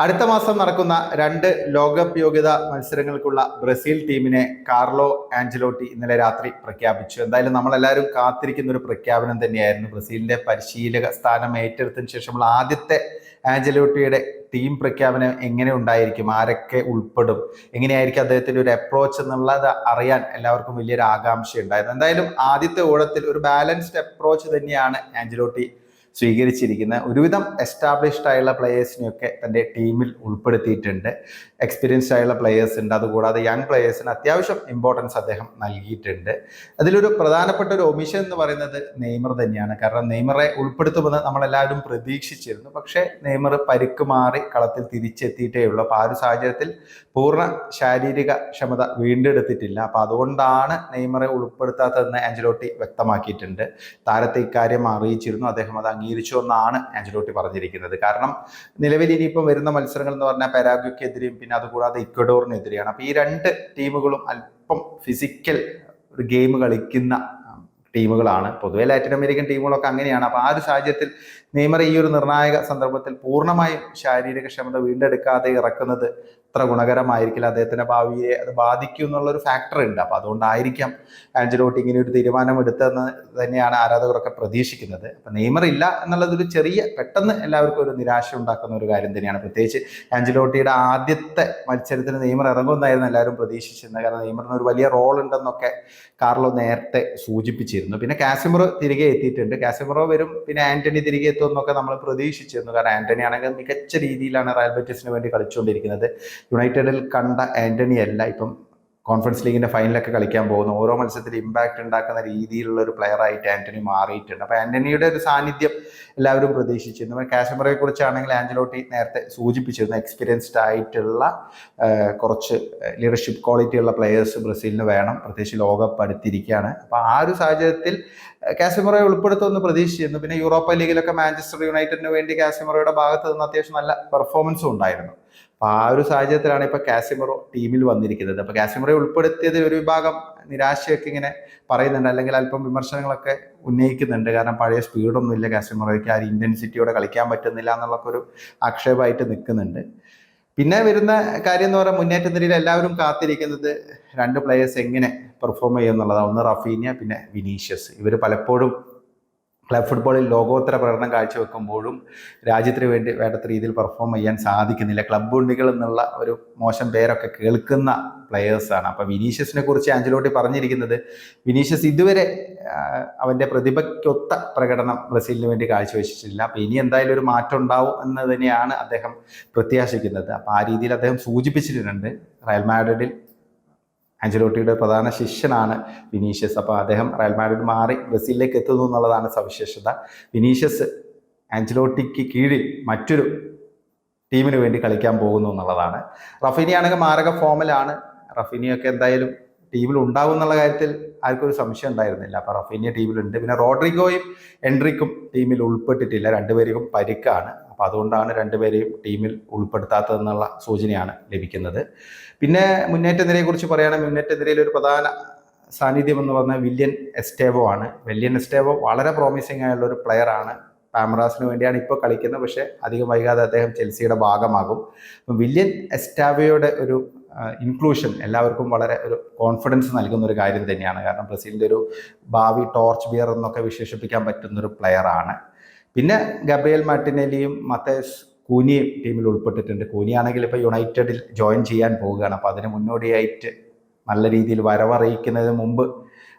അടുത്ത മാസം നടക്കുന്ന 2 ലോകകപ്പ് യോഗ്യതാ മത്സരങ്ങൾക്കുള്ള ബ്രസീൽ ടീമിനെ കാർലോ ആഞ്ചലോട്ടി ഇന്നലെ രാത്രി പ്രഖ്യാപിച്ചു. എന്തായാലും നമ്മളെല്ലാവരും കാത്തിരിക്കുന്ന ഒരു പ്രഖ്യാപനം തന്നെയായിരുന്നു. ബ്രസീലിന്റെ പരിശീലക സ്ഥാനം ഏറ്റെടുത്തതിന് ശേഷമുള്ള ആദ്യത്തെ ആഞ്ചലോട്ടിയുടെ ടീം പ്രഖ്യാപനം എങ്ങനെ ഉണ്ടായിരിക്കും, ആരൊക്കെ ഉൾപ്പെടും, എങ്ങനെയായിരിക്കും അദ്ദേഹത്തിന്റെ ഒരു അപ്രോച്ച് എന്നുള്ളത് അറിയാൻ എല്ലാവർക്കും വലിയൊരു ആകാംക്ഷ ഉണ്ടായിരുന്നു. എന്തായാലും ആദ്യത്തെ ഊഴത്തിൽ ഒരു ബാലൻസ്ഡ് അപ്രോച്ച് തന്നെയാണ് ആഞ്ചലോട്ടി സ്വീകരിച്ചിരിക്കുന്നത്. ഒരുവിധം എസ്റ്റാബ്ലിഷ്ഡ് ആയുള്ള പ്ലേയേഴ്സിനെയൊക്കെ തൻ്റെ ടീമിൽ ഉൾപ്പെടുത്തിയിട്ടുണ്ട്. എക്സ്പീരിയൻസ്ഡ് ആയുള്ള പ്ലേയേഴ്സ് ഉണ്ട്, അതുകൂടാതെ യങ് പ്ലേയേഴ്സിന് അത്യാവശ്യം ഇമ്പോർട്ടൻസ് അദ്ദേഹം നൽകിയിട്ടുണ്ട്. അതിലൊരു പ്രധാനപ്പെട്ട ഒരു ഒമിഷൻ എന്ന് പറയുന്നത് നെയ്മർ തന്നെയാണ്. കാരണം നെയ്മറെ ഉൾപ്പെടുത്തുമെന്ന് നമ്മളെല്ലാവരും പ്രതീക്ഷിച്ചിരുന്നു. പക്ഷേ നെയ്മർ പരിക്ക് മാറി കളത്തിൽ തിരിച്ചെത്തിയിട്ടേ ഉള്ളൂ. അപ്പോൾ ആ ഒരു സാഹചര്യത്തിൽ പൂർണ്ണ ശാരീരിക ക്ഷമത വീണ്ടെടുത്തിട്ടില്ല. അപ്പോൾ അതുകൊണ്ടാണ് നെയ്മറെ ഉൾപ്പെടുത്താത്തതെന്ന് ആഞ്ചലോട്ടി വ്യക്തമാക്കിയിട്ടുണ്ട്. താരത്തെ ഇക്കാര്യം അറിയിച്ചിരുന്നു, അദ്ദേഹം അത് അംഗീകരിച്ചു എന്നാണ് ആഞ്ചലോട്ടി പറഞ്ഞിരിക്കുന്നത്. കാരണം നിലവിൽ ഇനിയിപ്പം വരുന്ന മത്സരങ്ങൾ എന്ന് പറഞ്ഞാൽ പെരാഗ്വയ്ക്കെതിരെയും പിന്നെ അതുകൂടാതെ ഇക്വഡോറിനെതിരെയാണ്. അപ്പോൾ ഈ 2 ടീമുകളും അല്പം ഫിസിക്കൽ ഒരു ഗെയിം കളിക്കുന്ന ടീമുകളാണ്. പൊതുവെ ലാറ്റിൻ അമേരിക്കൻ ടീമുകളൊക്കെ അങ്ങനെയാണ്. അപ്പോൾ ആ ഒരു സാഹചര്യത്തിൽ നെയ്മർ ഈ ഒരു നിർണായക സന്ദർഭത്തിൽ പൂർണ്ണമായും ശാരീരിക ക്ഷമത വീണ്ടെടുക്കാതെ ഇറക്കുന്നത് അത്ര ഗുണകരമായിരിക്കില്ല, അദ്ദേഹത്തിന്റെ ഭാവിയെ അത് ബാധിക്കും എന്നുള്ളൊരു ഫാക്ടർ ഉണ്ട്. അപ്പോൾ അതുകൊണ്ടായിരിക്കാം ആഞ്ചലോട്ടി ഇങ്ങനെ ഒരു തീരുമാനം എടുത്തതെന്ന് തന്നെയാണ് ആരാധകരൊക്കെ പ്രതീക്ഷിക്കുന്നത്. അപ്പം നെയ്മർ ഇല്ല എന്നുള്ളതൊരു ചെറിയ പെട്ടെന്ന് എല്ലാവർക്കും ഒരു നിരാശ ഉണ്ടാക്കുന്ന ഒരു കാര്യം തന്നെയാണ്. പ്രത്യേകിച്ച് ആഞ്ചലോട്ടിയുടെ ആദ്യത്തെ മത്സരത്തിന് നെയ്മർ ഇറങ്ങുമെന്നായിരുന്നു എല്ലാവരും പ്രതീക്ഷിച്ചിരുന്നത്. കാരണം നെയ്മറിന് ഒരു വലിയ റോൾ ഉണ്ടെന്നൊക്കെ കാർലോ നേരത്തെ സൂചിപ്പിച്ചിരുന്നു. പിന്നെ കാസിമിറോ തിരികെ എത്തിയിട്ടുണ്ട്. കാസിമിറോ വരും, പിന്നെ ആന്റണി തിരികെ എത്തുമെന്നൊക്കെ നമ്മൾ പ്രതീക്ഷിച്ചിരുന്നു. കാരണം ആന്റണി ആണെങ്കിൽ മികച്ച രീതിയിലാണ് റയൽ ബെറ്റിസിന് വേണ്ടി കളിച്ചുകൊണ്ടിരിക്കുന്നത്. യുണൈറ്റഡിൽ കണ്ട ആന്റണി അല്ല ഇപ്പം കോൺഫറൻസ് ലീഗിന്റെ ഫൈനലൊക്കെ കളിക്കാൻ പോകുന്നു. ഓരോ മത്സരത്തിൽ ഇമ്പാക്റ്റ് ഉണ്ടാക്കുന്ന രീതിയിലുള്ള ഒരു പ്ലെയർ ആയിട്ട് ആന്റണി മാറിയിട്ടുണ്ട്. അപ്പോൾ ആന്റണിയുടെ ഒരു സാന്നിധ്യം എല്ലാവരും പ്രതീക്ഷിച്ചിരുന്നു. കാസമറയെ കുറിച്ചാണെങ്കിൽ ആഞ്ചലോട്ടി നേരത്തെ സൂചിപ്പിച്ചിരുന്നു, എക്സ്പീരിയൻസ്ഡ് ആയിട്ടുള്ള കുറച്ച് ലീഡർഷിപ്പ് ക്വാളിറ്റി ഉള്ള പ്ലെയേഴ്സ് ബ്രസീലിന് വേണം, പ്രത്യേകിച്ച് ലോകകപ്പ് അടുത്തിരിക്കുകയാണ്. അപ്പോൾ ആ ഒരു സാഹചര്യത്തിൽ കാസിമറോയെ ഉൾപ്പെടുത്തുമെന്ന് പ്രതീക്ഷിച്ചിരുന്നു. പിന്നെ യൂറോപ്പ ലീഗിലൊക്കെ മാഞ്ചസ്റ്റർ യുണൈറ്റഡിന് വേണ്ടി കാസിമറോയുടെ ഭാഗത്ത് നിന്ന് അത്യാവശ്യം നല്ല പെർഫോമൻസും ഉണ്ടായിരുന്നു. അപ്പോൾ ആ ഒരു സാഹചര്യത്തിലാണ് ഇപ്പോൾ കാസിമറോ ടീമിൽ വന്നിരിക്കുന്നത്. അപ്പോൾ കാസിമറോയെ ഉൾപ്പെടുത്തിയത് ഒരു വിഭാഗം നിരാശയൊക്കെ ഇങ്ങനെ പറയുന്നുണ്ട്, അല്ലെങ്കിൽ അല്പം വിമർശനങ്ങളൊക്കെ ഉന്നയിക്കുന്നുണ്ട്. കാരണം പഴയ സ്പീഡൊന്നും ഇല്ല കാസിമറോയ്ക്ക്, ആ ഒരു ഇൻറ്റൻസിറ്റിയോടെ കളിക്കാൻ പറ്റുന്നില്ല എന്നുള്ളൊക്കെ ഒരു ആക്ഷേപമായിട്ട് നിൽക്കുന്നുണ്ട്. പിന്നെ വരുന്ന കാര്യം എന്ന് പറഞ്ഞാൽ മുന്നേറ്റ നിരയിൽ എല്ലാവരും കാത്തിരിക്കുന്നത് 2 പ്ലേയേഴ്സ് എങ്ങനെ പെർഫോം ചെയ്യും എന്നുള്ളതാണ്. ഒന്ന് റഫീനിയ, പിന്നെ വിനീഷ്യസ്. ഇവർ പലപ്പോഴും ക്ലബ് ഫുട്ബോളിൽ ലോകോത്തര പ്രകടനം കാഴ്ചവെക്കുമ്പോഴും രാജ്യത്തിന് വേണ്ടി വേണ്ടത്ര രീതിയിൽ പെർഫോം ചെയ്യാൻ സാധിക്കുന്നില്ല. ക്ലബ് ഉണ്ടികൾ എന്നുള്ള ഒരു മോശം പേരൊക്കെ കേൾക്കുന്ന പ്ലെയേഴ്സാണ്. അപ്പോൾ വിനീഷ്യസിനെ കുറിച്ച് ആഞ്ചലോട്ടി പറഞ്ഞിരിക്കുന്നത്, വിനീഷ്യസ് ഇതുവരെ അവൻ്റെ പ്രതിഭയ്ക്കൊത്ത പ്രകടനം ബ്രസീലിന് വേണ്ടി കാഴ്ചവെച്ചിട്ടില്ല. അപ്പോൾ ഇനി എന്തായാലും ഒരു മാറ്റം ഉണ്ടാവും എന്ന് തന്നെയാണ് അദ്ദേഹം പ്രത്യാശിക്കുന്നത്. അപ്പോൾ ആ രീതിയിൽ അദ്ദേഹം സൂചിപ്പിച്ചിട്ടുണ്ട്. റയൽ മാഡ്രിഡിൽ ആഞ്ചലോട്ടിയുടെ പ്രധാന ശിഷ്യനാണ് വിനീഷ്യസ്. അപ്പോൾ അദ്ദേഹം റയൽ മാഡ്രിഡ് മാറി ബ്രസീലിലേക്ക് എത്തുന്നു എന്നുള്ളതാണ് സവിശേഷത. വിനീഷ്യസ് ആഞ്ചലോട്ടിക്ക് കീഴിൽ മറ്റൊരു ടീമിന് വേണ്ടി കളിക്കാൻ പോകുന്നു എന്നുള്ളതാണ്. റഫീനിയാണെങ്കിൽ മാരക ഫോമിലാണ്. റഫീനിയൊക്കെ എന്തായാലും ടീമിൽ ഉണ്ടാവും എന്നുള്ള കാര്യത്തിൽ ആർക്കും ഒരു സംശയം ഉണ്ടായിരുന്നില്ല. അപ്പോൾ റഫീനിയ ടീമിലുണ്ട്. പിന്നെ റോഡ്രിഗോയും എൻട്രിക്കും ടീമിൽ ഉൾപ്പെട്ടിട്ടില്ല, 2 പേർക്കും പരിക്കാണ്. അപ്പോൾ അതുകൊണ്ടാണ് 2 പേരെയും ടീമിൽ ഉൾപ്പെടുത്താത്തതെന്നുള്ള സൂചനയാണ് ലഭിക്കുന്നത്. പിന്നെ മുന്നേറ്റ നിരയെക്കുറിച്ച് പറയുകയാണെങ്കിൽ മുന്നേറ്റ നിരയിൽ ഒരു പ്രധാന സാന്നിധ്യം എന്ന് പറഞ്ഞാൽ വില്യൻ എസ്റ്റേവോ ആണ്. വില്യൻ എസ്റ്റേവോ വളരെ പ്രോമിസിങ് ആയുള്ള ഒരു പ്ലെയർ ആണ്. പാമറാസിന് വേണ്ടിയാണ് ഇപ്പോൾ കളിക്കുന്നത്, പക്ഷേ അധികം വൈകാതെ അദ്ദേഹം ചെൽസിയുടെ ഭാഗമാകും. വില്യൻ എസ്റ്റാവോയുടെ ഒരു ഇൻക്ലൂഷൻ എല്ലാവർക്കും വളരെ ഒരു കോൺഫിഡൻസ് നൽകുന്ന ഒരു കാര്യം തന്നെയാണ്. കാരണം ബ്രസീലിൻ്റെ ഒരു ഭാവി ടോർച്ച് ബിയർ എന്നൊക്കെ വിശേഷിപ്പിക്കാൻ പറ്റുന്നൊരു പ്ലെയറാണ്. പിന്നെ ഗബ്രിയൽ മാർട്ടിനെല്ലിയും മത്തേസ് കൂനിയും ടീമിൽ ഉൾപ്പെട്ടിട്ടുണ്ട്. കൂനിയാണെങ്കിൽ ഇപ്പോൾ യുണൈറ്റഡിൽ ജോയിൻ ചെയ്യാൻ പോവുകയാണ്. അപ്പോൾ അതിന് മുന്നോടിയായിട്ട് നല്ല രീതിയിൽ വരവറിയിക്കുന്നതിന് മുമ്പ്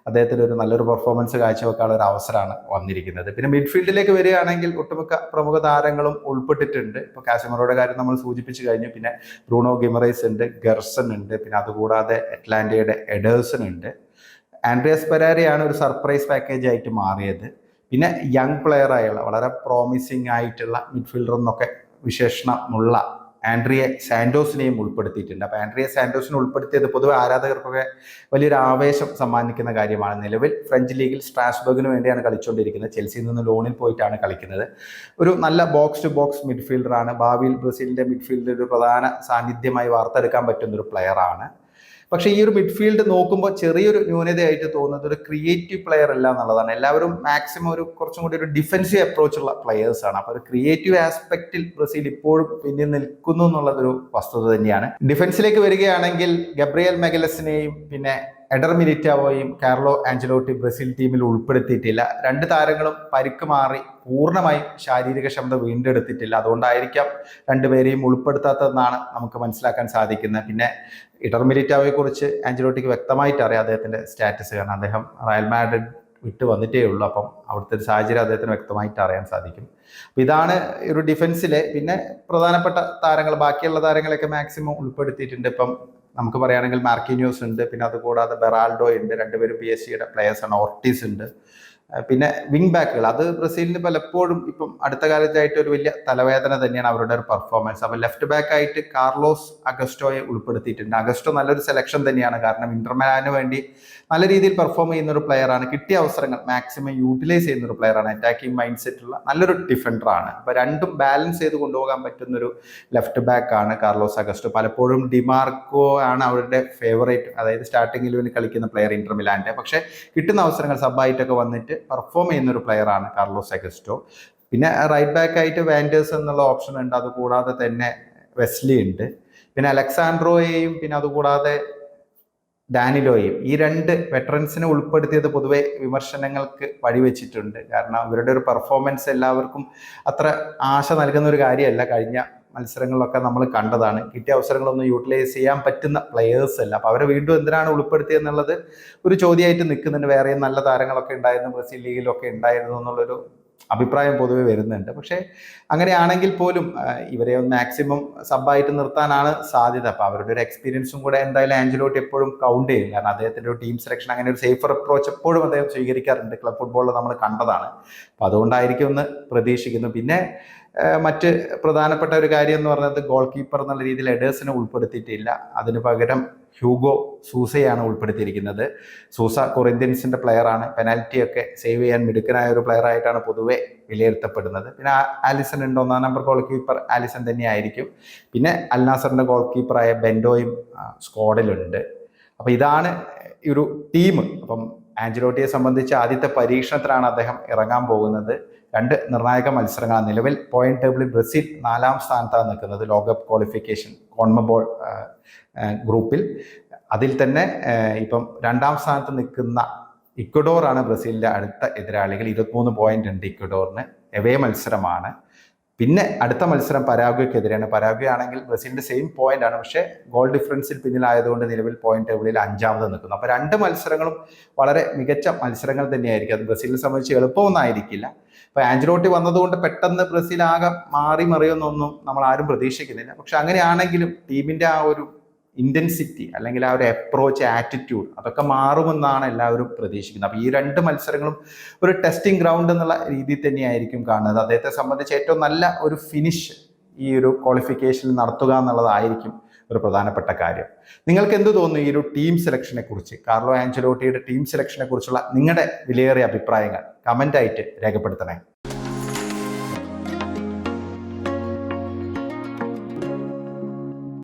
അദ്ദേഹത്തിന് ഒരു നല്ലൊരു പെർഫോമൻസ് കാഴ്ചവെക്കാനുള്ള ഒരു അവസരമാണ് വന്നിരിക്കുന്നത്. പിന്നെ മിഡ്ഫീൽഡിലേക്ക് വരികയാണെങ്കിൽ ഒട്ടുമിക്ക പ്രമുഖ താരങ്ങളും ഉൾപ്പെട്ടിട്ടുണ്ട്. ഇപ്പോൾ കാസിമറോയുടെ കാര്യം നമ്മൾ സൂചിപ്പിച്ചു കഴിഞ്ഞു. പിന്നെ ബ്രൂണോ ഗിമറൈസ് ഉണ്ട്, ഗെർസൺ ഉണ്ട്, പിന്നെ അതുകൂടാതെ അറ്റ്ലാന്റയുടെ എഡേഴ്സൺ ഉണ്ട്. ആൻഡ്രിയാസ് പെരേരയാണ് ഒരു സർപ്രൈസ് പാക്കേജ് ആയിട്ട് മാറിയത്. പിന്നെ യങ് പ്ലെയറായുള്ള വളരെ പ്രോമിസിങ് ആയിട്ടുള്ള മിഡ്ഫീൽഡർ എന്നൊക്കെ വിശേഷണമുള്ള ആൻഡ്രിയ സാന്റോസിനെയും ഉൾപ്പെടുത്തിയിട്ടുണ്ട്. അപ്പോൾ ആൻഡ്രിയ സാന്റോസിനെ ഉൾപ്പെടുത്തിയത് പൊതുവെ ആരാധകർക്കൊക്കെ വലിയൊരു ആവേശം സമ്മാനിക്കുന്ന കാര്യമാണ്. നിലവിൽ ഫ്രഞ്ച് ലീഗിൽ സ്ട്രാസ്ബർഗിന് വേണ്ടിയാണ് കളിച്ചുകൊണ്ടിരിക്കുന്നത്. ചെൽസിയിൽ നിന്ന് ലോണിൽ പോയിട്ടാണ് കളിക്കുന്നത്. ഒരു നല്ല ബോക്സ് ടു ബോക്സ് മിഡ്ഫീൽഡറാണ്. ഭാവിയിൽ ബ്രസീലിൻ്റെ മിഡ്ഫീൽഡിൽ ഒരു പ്രധാന സാന്നിധ്യമായി വാർത്തെടുക്കാൻ പറ്റുന്നൊരു പ്ലെയറാണ്. പക്ഷേ ഈ ഒരു മിഡ്ഫീൽഡ് നോക്കുമ്പോൾ ചെറിയൊരു ന്യൂനതയായിട്ട് തോന്നുന്നത് ഒരു ക്രിയേറ്റീവ് പ്ലെയർ അല്ല എന്നുള്ളതാണ്. എല്ലാവരും മാക്സിമം കുറച്ചും കൂടി ഒരു ഡിഫൻസീവ് അപ്രോച്ച് ഉള്ള പ്ലെയേഴ്സാണ്. അപ്പോൾ ഒരു ക്രിയേറ്റീവ് ആസ്പെക്റ്റിൽ ബ്രസീൽ ഇപ്പോഴും പിന്നിൽ നിൽക്കുന്നു എന്നുള്ളതൊരു വസ്തുത തന്നെയാണ്. ഡിഫൻസിലേക്ക് വരികയാണെങ്കിൽ ഗബ്രിയൽ മെഗലസിനെയും പിന്നെ എഡർ മിലിറ്റാവോയും കാർലോ ആഞ്ചലോട്ടി ബ്രസീൽ ടീമിൽ ഉൾപ്പെടുത്തിയിട്ടില്ല. രണ്ട് താരങ്ങളും പരിക്ക് മാറി പൂർണ്ണമായും ശാരീരിക ക്ഷമത വീണ്ടെടുത്തിട്ടില്ല. അതുകൊണ്ടായിരിക്കാം രണ്ടുപേരെയും ഉൾപ്പെടുത്താത്തതെന്നാണ് നമുക്ക് മനസ്സിലാക്കാൻ സാധിക്കുന്നത്. പിന്നെ എഡർ മിലിറ്റാവോയെ കുറിച്ച് ആഞ്ചലോട്ടിക്ക് വ്യക്തമായിട്ട് അറിയാം അദ്ദേഹത്തിന്റെ സ്റ്റാറ്റസ്. കാരണം അദ്ദേഹം റയൽ മാഡ്രിഡ് വിട്ട് വന്നിട്ടേ ഉള്ളൂ. അപ്പം അവിടുത്തെ ഒരു സാഹചര്യം അദ്ദേഹത്തിന് വ്യക്തമായിട്ട് അറിയാൻ സാധിക്കും. അപ്പം ഇതാണ് ഒരു ഡിഫൻസിലെ പിന്നെ പ്രധാനപ്പെട്ട താരങ്ങൾ. ബാക്കിയുള്ള താരങ്ങളെയൊക്കെ മാക്സിമം ഉൾപ്പെടുത്തിയിട്ടുണ്ട്. ഇപ്പം നമുക്ക് പറയുകയാണെങ്കിൽ മാർക്കിന്യോസ് ഉണ്ട്, പിന്നെ അതുകൂടാതെ ബെറാൾഡോ ഉണ്ട്, രണ്ടുപേരും PSG പ്ലെയേഴ്സാണ്. ഓർട്ടീസ് ഉണ്ട്. പിന്നെ വിങ് ബാക്കുകൾ, അത് ബ്രസീലിന് പലപ്പോഴും ഇപ്പം അടുത്ത കാലത്തായിട്ട് ഒരു വലിയ തലവേദന തന്നെയാണ് അവരുടെ ഒരു പെർഫോമൻസ്. അപ്പം ലെഫ്റ്റ് ബാക്ക് ആയിട്ട് കാർലോസ് അഗസ്റ്റോയെ ഉൾപ്പെടുത്തിയിട്ടുണ്ട്. അഗസ്റ്റോ നല്ലൊരു സെലക്ഷൻ തന്നെയാണ്. കാരണം ഇന്റർമിലാന് വേണ്ടി നല്ല രീതിയിൽ പെർഫോം ചെയ്യുന്ന ഒരു പ്ലെയറാണ്. കിട്ടിയ അവസരങ്ങൾ മാക്സിമം യൂട്ടിലൈസ് ചെയ്യുന്ന ഒരു പ്ലെയറാണ്. അറ്റാക്കിംഗ് മൈൻഡ് സെറ്റുള്ള നല്ലൊരു ഡിഫൻഡറാണ്. അപ്പോൾ രണ്ടും ബാലൻസ് ചെയ്ത് കൊണ്ടുപോകാൻ പറ്റുന്നൊരു ലെഫ്റ്റ് ബാക്കാണ് കാർലോസ് അഗസ്റ്റോ. പലപ്പോഴും ഡിമാർക്കോ ആണ് അവരുടെ ഫേവറേറ്റ്, അതായത് സ്റ്റാർട്ടിംഗ് 11 കളിക്കുന്ന പ്ലെയർ ഇന്റർമിലാൻ്റെ. പക്ഷേ കിട്ടുന്ന അവസരങ്ങൾ സബ്ബായിട്ടൊക്കെ വന്നിട്ട് പെർഫോം ചെയ്യുന്ന ഒരു പ്ലെയറാണ് കാർലോസ് അഗസ്റ്റോ. പിന്നെ റൈറ്റ് ബാക്ക് ആയിട്ട് വാൻഡേഴ്സ് എന്നുള്ള ഓപ്ഷൻ ഉണ്ട്. അതുകൂടാതെ തന്നെ വെസ്ലി ഉണ്ട്. പിന്നെ അലക്സാൻഡ്രോയെയും പിന്നെ അതുകൂടാതെ ഡാനിലോയും, ഈ രണ്ട് വെറ്ററൻസിനെ ഉൾപ്പെടുത്തിയത് പൊതുവെ വിമർശനങ്ങൾക്ക് വഴിവെച്ചിട്ടുണ്ട്. കാരണം ഇവരുടെ ഒരു പെർഫോമൻസ് എല്ലാവർക്കും അത്ര ആശ നൽകുന്ന ഒരു കാര്യമല്ല. കഴിഞ്ഞ മത്സരങ്ങളിലൊക്കെ നമ്മൾ കണ്ടതാണ്. കിട്ടിയ അവസരങ്ങളൊന്നും യൂട്ടിലൈസ് ചെയ്യാൻ പറ്റുന്ന പ്ലെയേഴ്സ് അല്ല. അപ്പോൾ അവരെ വീണ്ടും എന്തിനാണ് ഉൾപ്പെടുത്തിയെന്നുള്ളത് ഒരു ചോദ്യമായിട്ട് നിൽക്കുന്നുണ്ട്. വേറെയും നല്ല താരങ്ങളൊക്കെ ഉണ്ടായിരുന്നു, ബ്രസീൽ ലീഗിലൊക്കെ ഉണ്ടായിരുന്നു എന്നുള്ളൊരു അഭിപ്രായം പൊതുവെ വരുന്നുണ്ട്. പക്ഷേ അങ്ങനെയാണെങ്കിൽ പോലും ഇവരെ ഒന്ന് മാക്സിമം സബ്ബായിട്ട് നിർത്താനാണ് സാധ്യത. അപ്പോൾ അവരുടെ ഒരു എക്സ്പീരിയൻസും കൂടെ എന്തായാലും ആഞ്ചലോട്ടി എപ്പോഴും കൗണ്ട് ചെയ്യും. കാരണം അദ്ദേഹത്തിൻ്റെ ഒരു ടീം സെലക്ഷൻ അങ്ങനെ ഒരു സേഫർ അപ്രോച്ച് എപ്പോഴും അദ്ദേഹം സ്വീകരിക്കാറുണ്ട്. ക്ലബ് ഫുട്ബോളിൽ നമ്മൾ കണ്ടതാണ്. അപ്പോൾ അതുകൊണ്ടായിരിക്കും എന്ന് പ്രതീക്ഷിക്കുന്നു. പിന്നെ മറ്റ് പ്രധാനപ്പെട്ട ഒരു കാര്യം എന്ന് പറയുന്നത് ഗോൾ കീപ്പർ എന്നുള്ള രീതിയിൽ എഡേഴ്സിനെ ഉൾപ്പെടുത്തിയിട്ടില്ല. അതിന് പകരം ഹ്യൂഗോ സൂസയാണ് ഉൾപ്പെടുത്തിയിരിക്കുന്നത്. സൂസ കൊറിന്ത്യൻസിന്റെ പ്ലെയറാണ്. പെനാൽറ്റിയൊക്കെ സേവ് ചെയ്യാൻ മിടുക്കനായ ഒരു പ്ലെയർ ആയിട്ടാണ് പൊതുവെ വിലയിരുത്തപ്പെടുന്നത്. പിന്നെ ആലിസൺ ഉണ്ട്, 1-ാം നമ്പർ ഗോൾ കീപ്പർ ആലിസൺ തന്നെയായിരിക്കും. പിന്നെ അൽനാസറിന്റെ ഗോൾ കീപ്പറായ ബെൻഡോയും സ്ക്വാഡിലുണ്ട്. അപ്പം ഇതാണ് ഈ ഒരു ടീം. അപ്പം ആഞ്ചലോട്ടിയെ സംബന്ധിച്ച് ആദ്യത്തെ പരീക്ഷണത്തിലാണ് അദ്ദേഹം ഇറങ്ങാൻ പോകുന്നത്. രണ്ട് നിർണായക മത്സരങ്ങളാണ്. നിലവിൽ പോയിന്റ് ടേബിളിൽ ബ്രസീൽ 4-ാം സ്ഥാനത്താണ് നിൽക്കുന്നത് ലോകകപ്പ് ക്വാളിഫിക്കേഷൻ കോൺമബോൾ ഗ്രൂപ്പിൽ. അതിൽ തന്നെ ഇപ്പം 2-ാം സ്ഥാനത്ത് നിൽക്കുന്ന ഇക്വഡോറാണ് ബ്രസീലിൻ്റെ അടുത്ത എതിരാളികൾ. 23 പോയിന്റ് ഉണ്ട് ഇക്വഡോറിന്. എവേ മത്സരമാണ്. പിന്നെ അടുത്ത മത്സരം പരാഗ്വേക്കെതിരെയാണ്. പരാഗ്വേ ആണെങ്കിൽ ബ്രസീലിന്റെ സെയിം പോയിന്റ് ആണ്, പക്ഷേ ഗോൾ ഡിഫറൻസിൽ പിന്നിലായതുകൊണ്ട് നിലവിൽ പോയിന്റ് ടേബിളിൽ 5-ാമത് നിൽക്കുന്നു. അപ്പോൾ രണ്ട് മത്സരങ്ങളും വളരെ മികച്ച മത്സരങ്ങൾ തന്നെയായിരിക്കും. അത് ബ്രസീലിനെ സംബന്ധിച്ച് എളുപ്പമൊന്നും ആയിരിക്കില്ല. അപ്പോൾ ആഞ്ചലോട്ടി വന്നതുകൊണ്ട് പെട്ടെന്ന് ബ്രസീൽ ആകെ മാറി മറിയുന്നൊന്നും നമ്മൾ ആരും പ്രതീക്ഷിക്കുന്നില്ല. പക്ഷെ അങ്ങനെയാണെങ്കിലും ടീമിന്റെ ആ ഒരു ഇന്റൻസിറ്റി അല്ലെങ്കിൽ ആ ഒരു അപ്രോച്ച്, ആറ്റിറ്റ്യൂഡ് അതൊക്കെ മാറുമെന്നാണ് എല്ലാവരും പ്രതീക്ഷിക്കുന്നത്. അപ്പോൾ ഈ രണ്ട് മത്സരങ്ങളും ഒരു ടെസ്റ്റിംഗ് ഗ്രൗണ്ട് എന്നുള്ള രീതിയിൽ തന്നെയായിരിക്കും കാണുന്നത്. അദ്ദേഹത്തെ സംബന്ധിച്ച് ഏറ്റവും നല്ല ഒരു ഫിനിഷ് ഈ ഒരു ക്വാളിഫിക്കേഷനിൽ നടത്തുക എന്നുള്ളതായിരിക്കും ഒരു പ്രധാനപ്പെട്ട കാര്യം. നിങ്ങൾക്ക് എന്ത് തോന്നുന്നു ഈ ഒരു ടീം സെലക്ഷനെ കുറിച്ച്? കാർലോ ആഞ്ചലോട്ടിയുടെ ടീം സെലക്ഷനെ കുറിച്ചുള്ള നിങ്ങളുടെ വിലയേറിയ അഭിപ്രായങ്ങൾ കമൻ്റായിട്ട് രേഖപ്പെടുത്തണേ.